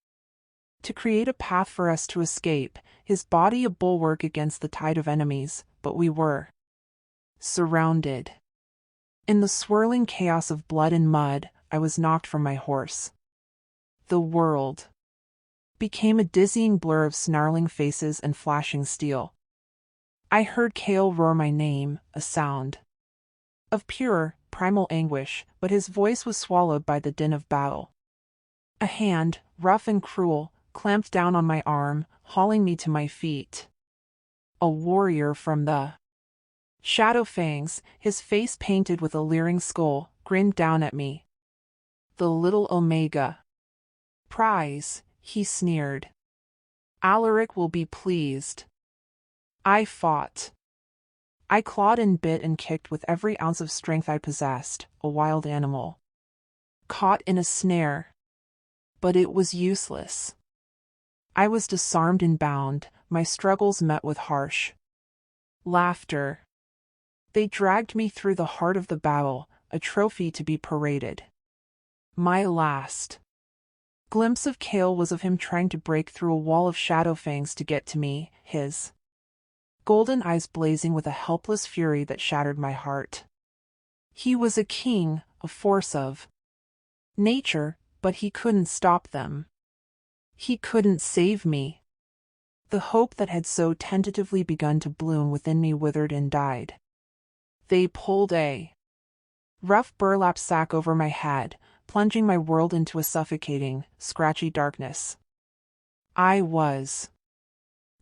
to create a path for us to escape, his body a bulwark against the tide of enemies, but we were surrounded. In the swirling chaos of blood and mud, I was knocked from my horse. The world became a dizzying blur of snarling faces and flashing steel. I heard Kale roar my name, a sound of pure, primal anguish, but his voice was swallowed by the din of battle. A hand, rough and cruel, clamped down on my arm, hauling me to my feet. A warrior from the Shadowfangs, his face painted with a leering skull, grinned down at me. The little Omega prize, he sneered. Alaric will be pleased. I fought. I clawed and bit and kicked with every ounce of strength I possessed, a wild animal caught in a snare. But it was useless. I was disarmed and bound, my struggles met with harsh laughter. They dragged me through the heart of the battle, a trophy to be paraded. My last glimpse of Kale was of him trying to break through a wall of Shadowfangs to get to me, his golden eyes blazing with a helpless fury that shattered my heart. He was a king, a force of nature, but he couldn't stop them. He couldn't save me. The hope that had so tentatively begun to bloom within me withered and died. They pulled a rough burlap sack over my head, plunging my world into a suffocating, scratchy darkness. I was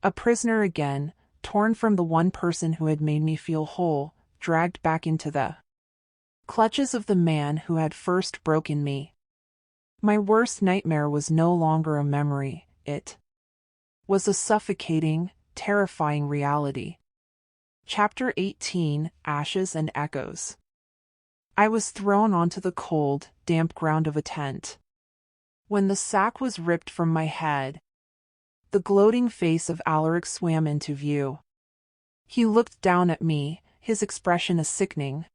a prisoner again, torn from the one person who had made me feel whole, dragged back into the clutches of the man who had first broken me. My worst nightmare was no longer a memory, it was a suffocating, terrifying reality. Chapter 18, Ashes and Echoes. I was thrown onto the cold, damp ground of a tent. When the sack was ripped from my head, the gloating face of Alaric swam into view. He looked down at me, his expression a sickening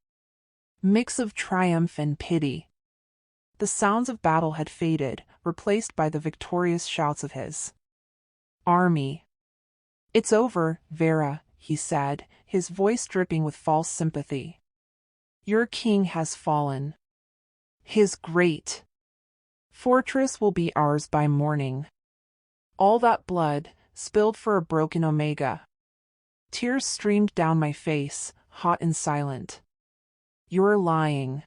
mix of triumph and pity. The sounds of battle had faded, replaced by the victorious shouts of his army. "It's over, Vera," he said, his voice dripping with false sympathy. "Your king has fallen. His great fortress will be ours by morning. All that blood, spilled for a broken Omega." Tears streamed down my face, hot and silent. "You're lying."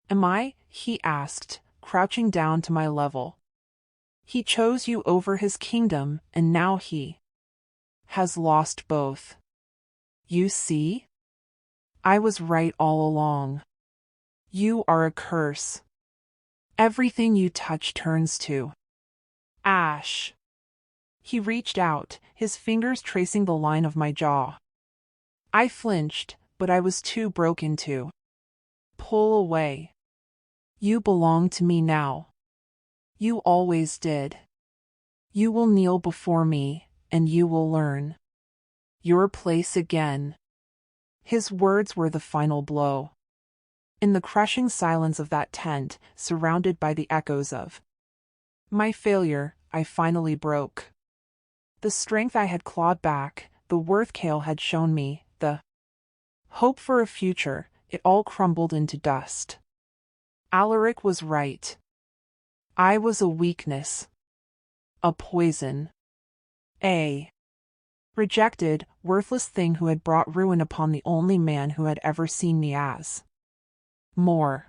"Am I?" he asked, crouching down to my level. "He chose you over his kingdom, and now he has lost both. You see? I was right all along. You are a curse. Everything you touch turns to ash." He reached out, his fingers tracing the line of my jaw. I flinched, but I was too broken to pull away. You belong to me now. You always did. You will kneel before me, and you will learn your place again. His words were the final blow. In the crushing silence of that tent, surrounded by the echoes of my failure, I finally broke. The strength I had clawed back, the worth Kale had shown me, the hope for a future, it all crumbled into dust. Alaric was right. I was a weakness. A poison. A rejected, worthless thing who had brought ruin upon the only man who had ever seen me as more.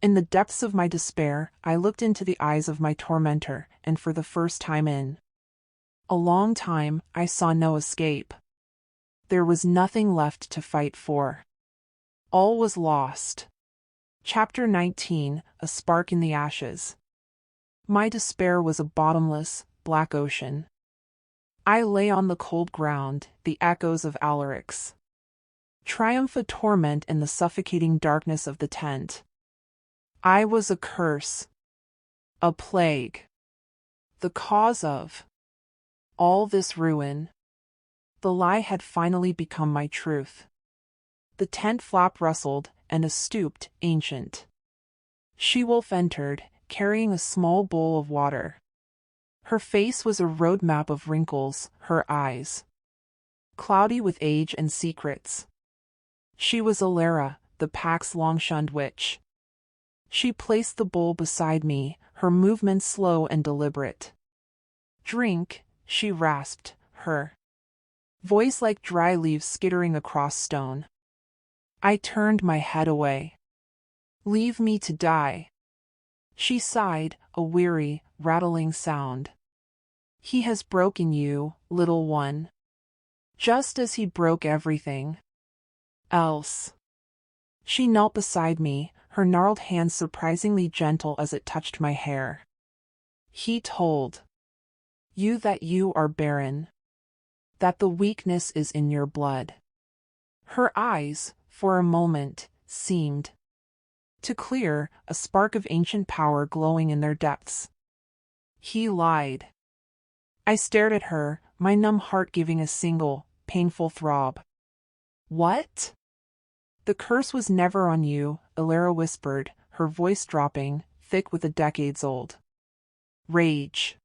In the depths of my despair, I looked into the eyes of my tormentor, and for the first time in a long time, I saw no escape. There was nothing left to fight for. All was lost. Chapter 19, A Spark in the Ashes. My despair was a bottomless, black ocean. I lay on the cold ground, the echoes of Alaric's triumph a torment in the suffocating darkness of the tent. I was a curse. A plague. The cause of all this ruin. The lie had finally become my truth. The tent flap rustled, and a stooped, ancient she-wolf entered, carrying a small bowl of water. Her face was a road map of wrinkles, her eyes cloudy with age and secrets. She was Alara, the pack's long-shunned witch. She placed the bowl beside me, her movements slow and deliberate. "Drink," she rasped, her voice like dry leaves skittering across stone. I turned my head away. "Leave me to die." She sighed, a weary, rattling sound. "He has broken you, little one. Just as he broke everything else." She knelt beside me, her gnarled hands surprisingly gentle as it touched my hair. "He told you that you are barren. That the weakness is in your blood." Her eyes, for a moment, seemed to clear, a spark of ancient power glowing in their depths. "He lied." I stared at her, my numb heart giving a single, painful throb. "What?" "The curse was never on you," Alara whispered, her voice dropping, thick with a decades-old rage.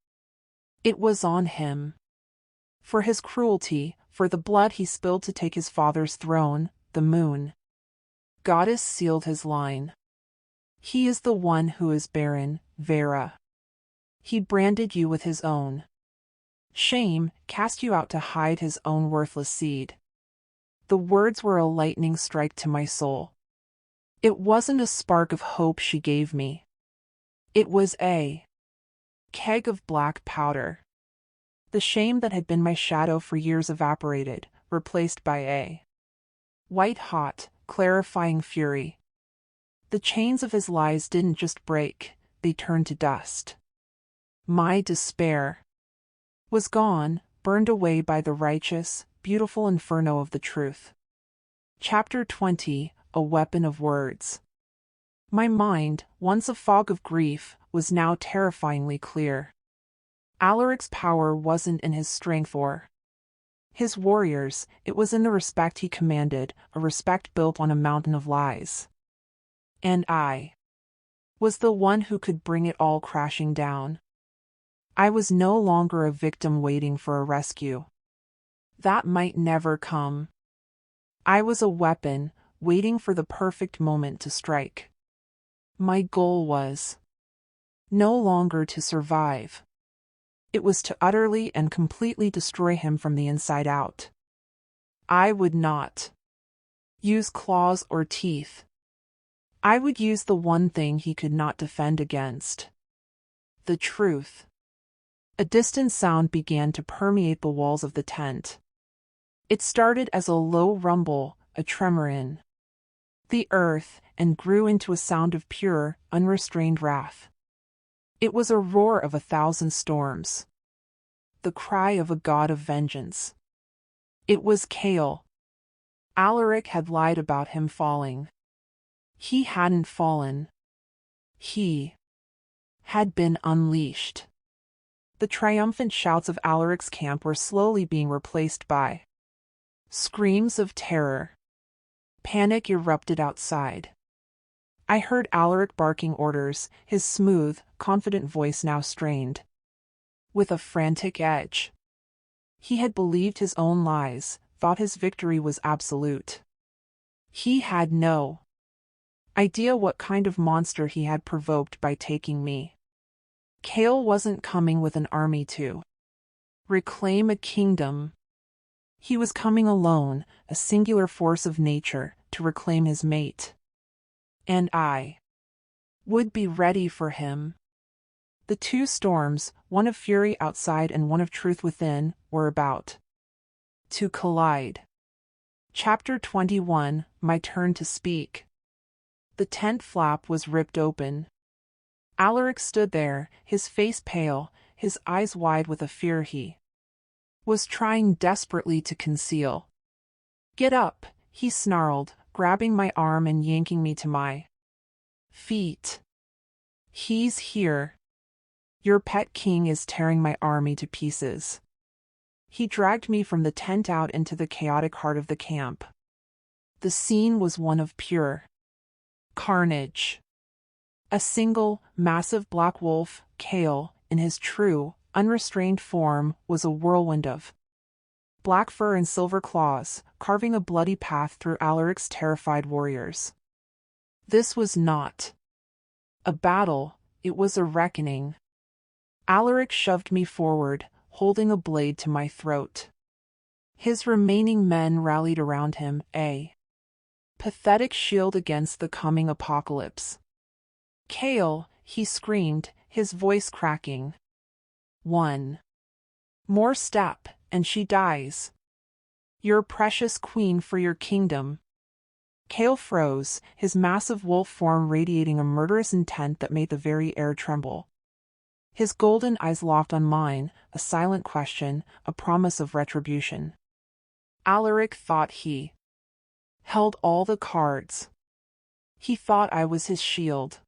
"It was on him. For his cruelty, for the blood he spilled to take his father's throne, the moon goddess sealed his line. He is the one who is barren, Vera. He branded you with his own shame, cast you out to hide his own worthless seed." The words were a lightning strike to my soul. It wasn't a spark of hope she gave me. It was a keg of black powder. The shame that had been my shadow for years evaporated, replaced by a white-hot, clarifying fury. The chains of his lies didn't just break, they turned to dust. My despair was gone, burned away by the righteous, beautiful inferno of the truth. Chapter 20, A Weapon of Words. My mind, once a fog of grief, was now terrifyingly clear. Alaric's power wasn't in his strength or his warriors, it was in the respect he commanded, a respect built on a mountain of lies. And I was the one who could bring it all crashing down. I was no longer a victim waiting for a rescue. That might never come. I was a weapon, waiting for the perfect moment to strike. My goal was no longer to survive. It was to utterly and completely destroy him from the inside out. I would not use claws or teeth. I would use the one thing he could not defend against: the truth. A distant sound began to permeate the walls of the tent. It started as a low rumble, a tremor in the earth, and grew into a sound of pure, unrestrained wrath. It was a roar of 1,000 storms. The cry of a god of vengeance. It was Kale. Alaric had lied about him falling. He hadn't fallen. He had been unleashed. The triumphant shouts of Alaric's camp were slowly being replaced by screams of terror. Panic erupted outside. I heard Alaric barking orders, his smooth, confident voice now strained with a frantic edge. He had believed his own lies, thought his victory was absolute. He had no idea what kind of monster he had provoked by taking me. Cale wasn't coming with an army to reclaim a kingdom. He was coming alone, a singular force of nature, to reclaim his mate. And I would be ready for him. The two storms, one of fury outside and one of truth within, were about to collide. Chapter 21, My Turn to Speak. The tent flap was ripped open. Alaric stood there, his face pale, his eyes wide with a fear he was trying desperately to conceal. "Get up," he snarled, grabbing my arm and yanking me to my feet. "He's here. Your pet king is tearing my army to pieces." He dragged me from the tent out into the chaotic heart of the camp. The scene was one of pure carnage. A single, massive black wolf, Cale, in his true, unrestrained form, was a whirlwind of black fur and silver claws, carving a bloody path through Alaric's terrified warriors. This was not a battle, it was a reckoning. Alaric shoved me forward, holding a blade to my throat. His remaining men rallied around him, a pathetic shield against the coming apocalypse. "Cale," he screamed, his voice cracking. "One more step, and she dies. Your precious queen for your kingdom." Cale froze, his massive wolf form radiating a murderous intent that made the very air tremble. His golden eyes locked on mine, a silent question, a promise of retribution. Alaric thought he held all the cards. He thought I was his shield.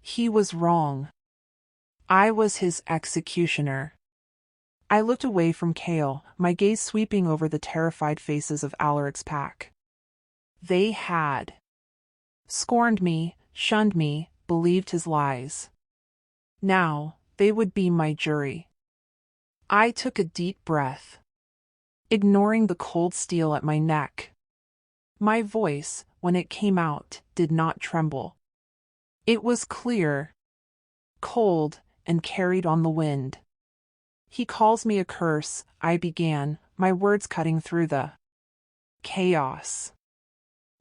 He was wrong. I was his executioner. I looked away from Cale, my gaze sweeping over the terrified faces of Alaric's pack. They had scorned me, shunned me, believed his lies. Now, they would be my jury. I took a deep breath, ignoring the cold steel at my neck. My voice, when it came out, did not tremble. It was clear, cold, and carried on the wind. "He calls me a curse," I began, my words cutting through the chaos.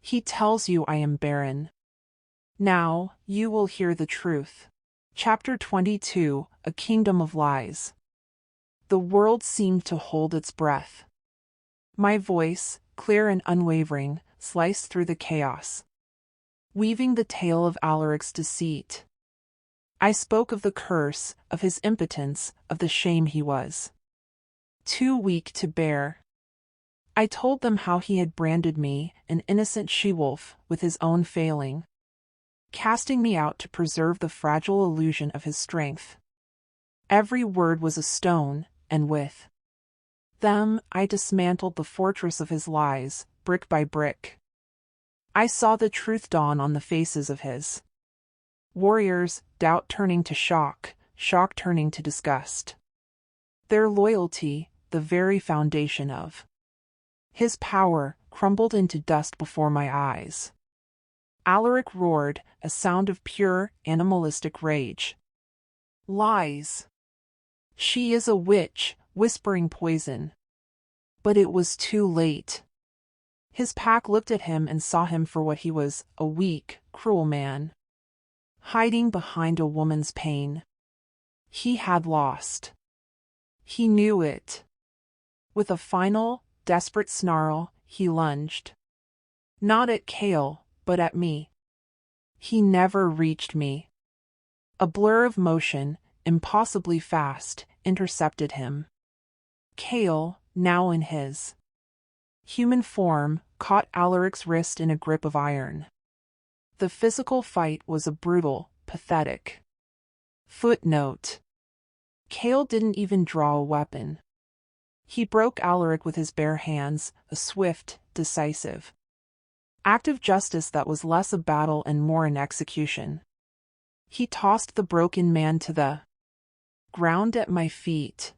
"He tells you I am barren. Now, you will hear the truth." Chapter 22, A Kingdom of Lies. The world seemed to hold its breath. My voice, clear and unwavering, sliced through the chaos, weaving the tale of Alaric's deceit. I spoke of the curse, of his impotence, of the shame he was too weak to bear. I told them how he had branded me, an innocent she-wolf, with his own failing, casting me out to preserve the fragile illusion of his strength. Every word was a stone, and with them I dismantled the fortress of his lies, brick by brick. I saw the truth dawn on the faces of his warriors, doubt turning to shock, shock turning to disgust. Their loyalty, the very foundation of his power, crumbled into dust before my eyes. Alaric roared, a sound of pure, animalistic rage. "Lies! She is a witch, whispering poison." But it was too late. His pack looked at him and saw him for what he was, a weak, cruel man, hiding behind a woman's pain. He had lost. He knew it. With a final, desperate snarl, he lunged. Not at Cale, but at me. He never reached me. A blur of motion, impossibly fast, intercepted him. Cale, now in his human form, caught Alaric's wrist in a grip of iron. The physical fight was a brutal, pathetic. Footnote: Cale didn't even draw a weapon. He broke Alaric with his bare hands, a swift, decisive act of justice that was less a battle and more an execution. He tossed the broken man to the ground at my feet.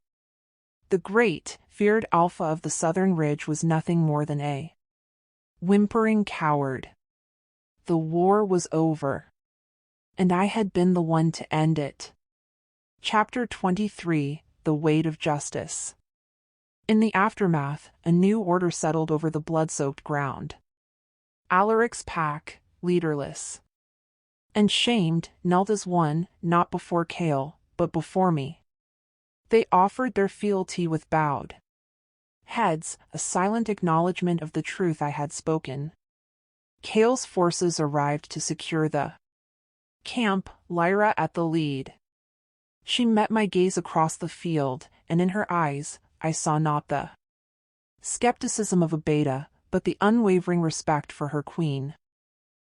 The great, feared Alpha of the Southern Ridge was nothing more than a whimpering coward. The war was over, and I had been the one to end it. Chapter 23: The Weight of Justice. In the aftermath, a new order settled over the blood-soaked ground. Alaric's pack, leaderless and shamed, knelt as one, not before Cale, but before me. They offered their fealty with bowed heads, a silent acknowledgement of the truth I had spoken. Cale's forces arrived to secure the camp, Lyra at the lead. She met my gaze across the field, and in her eyes, I saw not the skepticism of a beta, but the unwavering respect for her queen.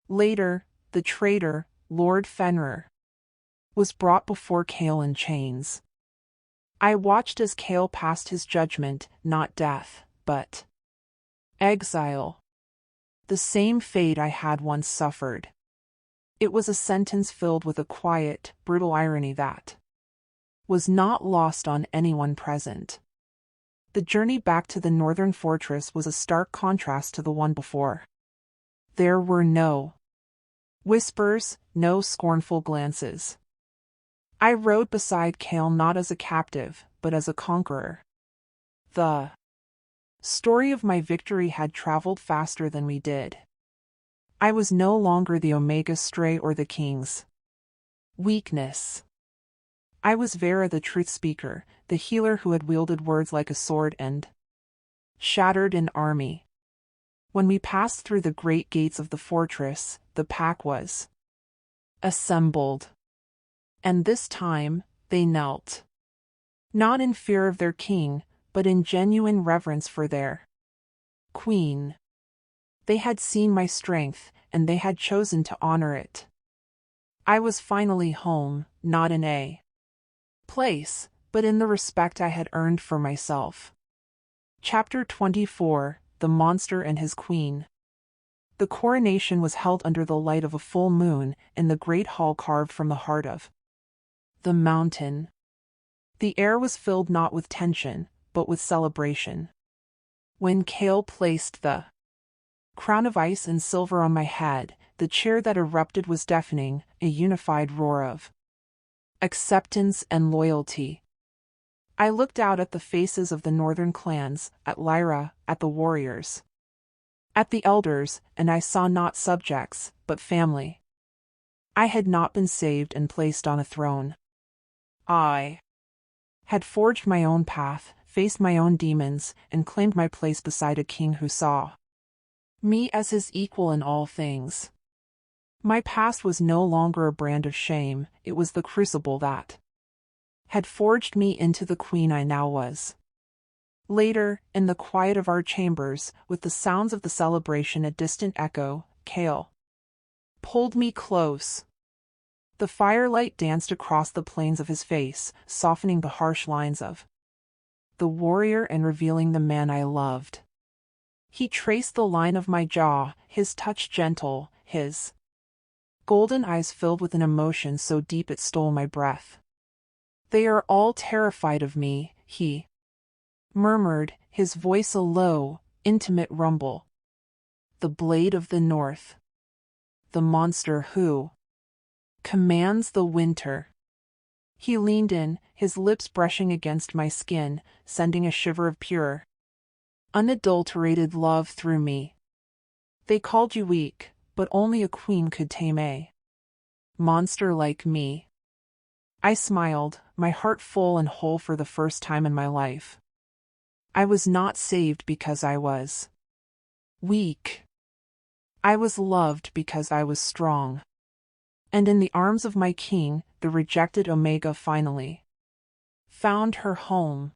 Later, the traitor, Lord Fenrir, was brought before Cale in chains. I watched as Cale passed his judgment, not death, but exile. The same fate I had once suffered. It was a sentence filled with a quiet, brutal irony that was not lost on anyone present. The journey back to the northern fortress was a stark contrast to the one before. There were no whispers, no scornful glances. I rode beside Cale not as a captive, but as a conqueror. The story of my victory had traveled faster than we did. I was no longer the Omega Stray or the King's weakness. I was Vera, the truth speaker, the healer who had wielded words like a sword and shattered an army. When we passed through the great gates of the fortress, the pack was assembled. And this time, they knelt. Not in fear of their king, but in genuine reverence for their queen. They had seen my strength, and they had chosen to honor it. I was finally home, not in a place, but in the respect I had earned for myself. Chapter 24: The Monster and His Queen. The coronation was held under the light of a full moon, in the great hall carved from the heart of the mountain. The air was filled not with tension, but with celebration. When Cale placed the crown of ice and silver on my head, the cheer that erupted was deafening, a unified roar of acceptance and loyalty. I looked out at the faces of the northern clans, at Lyra, at the warriors, at the elders, and I saw not subjects, but family. I had not been saved and placed on a throne. I had forged my own path, faced my own demons, and claimed my place beside a king who saw me as his equal in all things. My past was no longer a brand of shame, it was the crucible that had forged me into the queen I now was. Later, in the quiet of our chambers, with the sounds of the celebration a distant echo, Cale pulled me close. The firelight danced across the planes of his face, softening the harsh lines of the warrior and revealing the man I loved. He traced the line of my jaw, his touch gentle, his golden eyes filled with an emotion so deep it stole my breath. "They are all terrified of me," he murmured, his voice a low, intimate rumble. "The blade of the north. The monster who commands the winter." He leaned in, his lips brushing against my skin, sending a shiver of pure, unadulterated love through me. "They called you weak, but only a queen could tame a monster like me." I smiled, my heart full and whole for the first time in my life. I was not saved because I was weak. I was loved because I was strong. And in the arms of my king, the rejected Omega finally found her home.